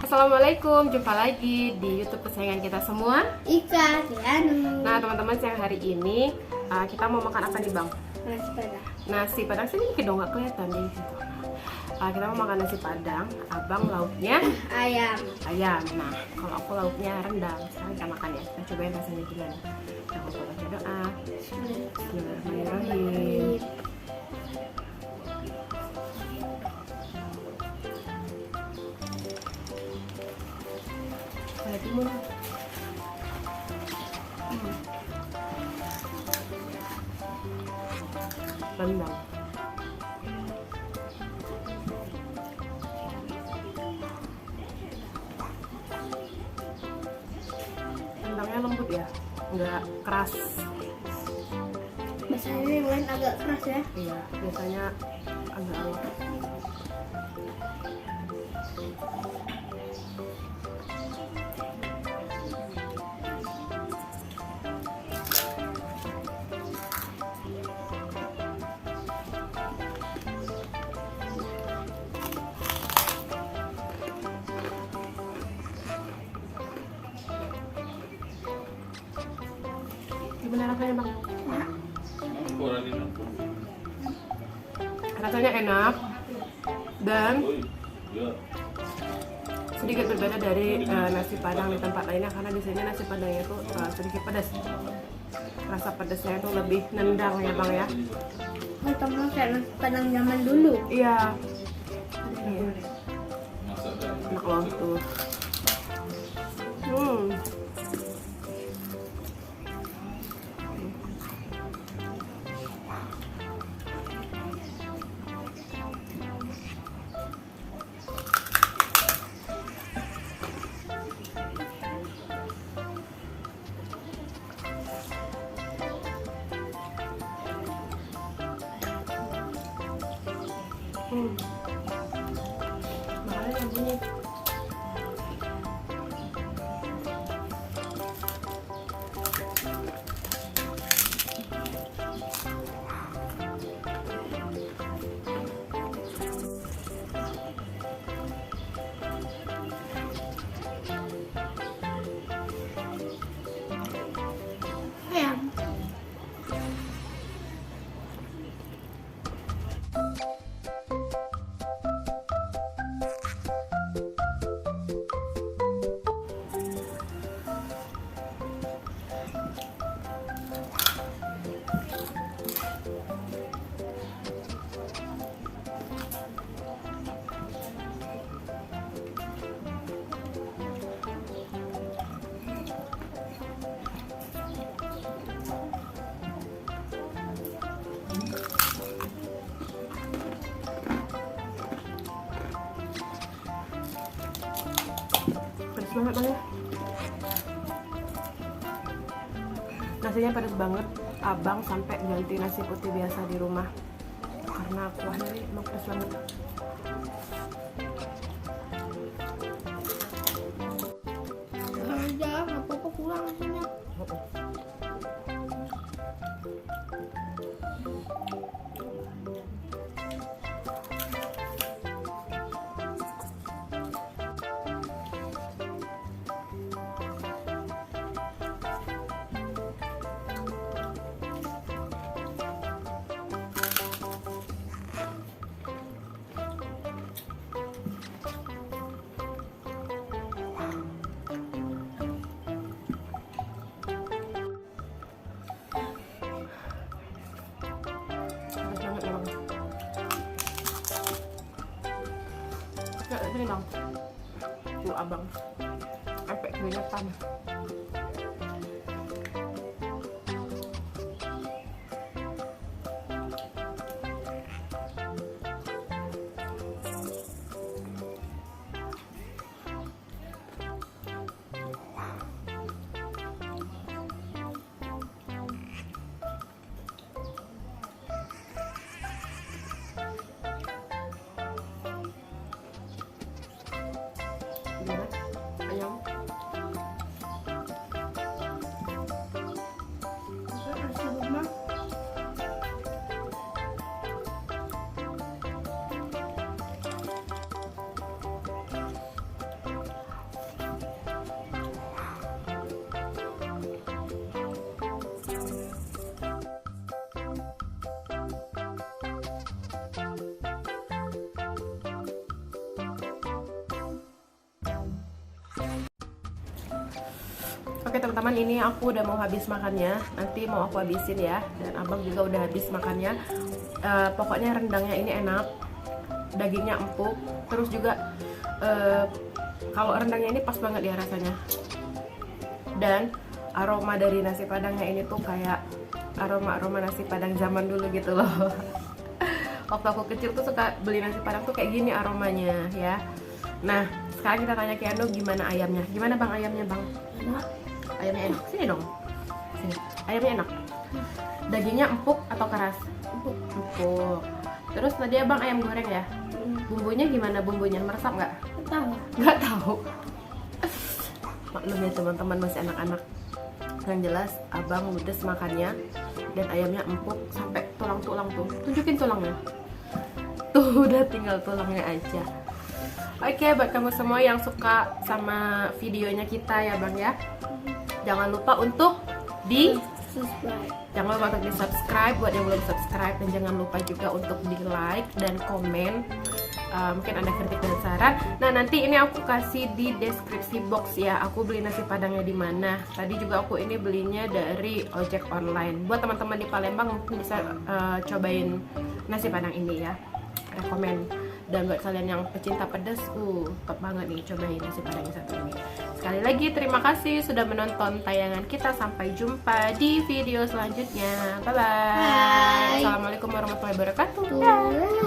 Assalamualaikum, jumpa lagi di YouTube kesayangan kita semua, Ika, Tianu. Nah teman-teman, siang hari ini kita mau makan apa nih Bang? Nasi padang. Nasi padang, sini dikit dong, nggak kelihatan di situ. Kita mau makan nasi padang, Abang lauknya Ayam. ayam. Nah, kalau aku lauknya rendang. Sekarang kita makan ya, kita cobain rasanya gimana. Jangan lupa baca doa. Bismillahirrahmanirrahim. Ada timun. Rendang. Rendangnya lembut ya, nggak keras. Biasanya yang lain agak keras ya. Iya, biasanya agak halus. Gimana rasanya Bang? Rasanya enak dan sedikit berbeda dari nasi padang di tempat lainnya, karena di sini nasi padangnya itu sedikit pedas. Rasa pedasnya itu lebih nendang ya Bang ya. Sama kayak nasi padang zaman dulu. Iya. Enak loh tuh. Makanya yang bunyi. Ayam. Pedas banget Bang ya. Nasinya pedas banget. Abang sampai ganti nasi putih biasa di rumah karena kuahnya ini emang pedas banget. Aja, nggak apa-apa kurang nasinya. Pedas banget ya Bang. Ya, sini Bang. Tuh Abang sampai keringetan. Gimana? Ayam. Oke teman-teman, ini aku udah mau habis makannya. Nanti mau aku habisin ya. Dan abang juga udah habis makannya. Pokoknya rendangnya ini enak, dagingnya empuk. Terus juga kalau rendangnya ini pas banget ya rasanya. Dan aroma dari nasi padangnya ini tuh kayak aroma nasi padang zaman dulu gitu loh. Waktu aku kecil tuh suka beli nasi padang tuh kayak gini aromanya ya. Nah sekarang kita tanya Keanu gimana ayamnya. Gimana bang ayamnya bang? Enak. Ayamnya enak, sini dong. Sini. Ayamnya enak. Dagingnya empuk atau keras? Empuk. Empuk. Terus tadi abang ayam goreng ya? Bumbunya gimana bumbunya? Meresap nggak? Tahu. Nggak tahu. Maklum ya teman-teman, masih anak-anak. Yang jelas abang ludes makannya dan ayamnya empuk sampai tulang-tulang tuh. Tunjukin tulangnya. Tuh udah tinggal tulangnya aja. Oke, buat kamu semua yang suka sama videonya kita ya bang ya, jangan lupa untuk Subscribe. jangan lupa untuk di subscribe buat yang belum subscribe, dan jangan lupa juga untuk di like dan komen. Mungkin ada kritik dan saran. Nah nanti ini aku kasih di deskripsi box ya, aku beli nasi padangnya di mana. Tadi juga aku ini belinya dari ojek online. Buat teman-teman di Palembang mungkin bisa cobain nasi padang ini ya, rekomen. Dan buat kalian yang pecinta pedas, top banget nih cobain nasi padang yang satu ini. Sekali lagi terima kasih sudah menonton tayangan kita. Sampai jumpa di video selanjutnya. Bye bye. Bye. Assalamualaikum warahmatullahi wabarakatuh. Tuh.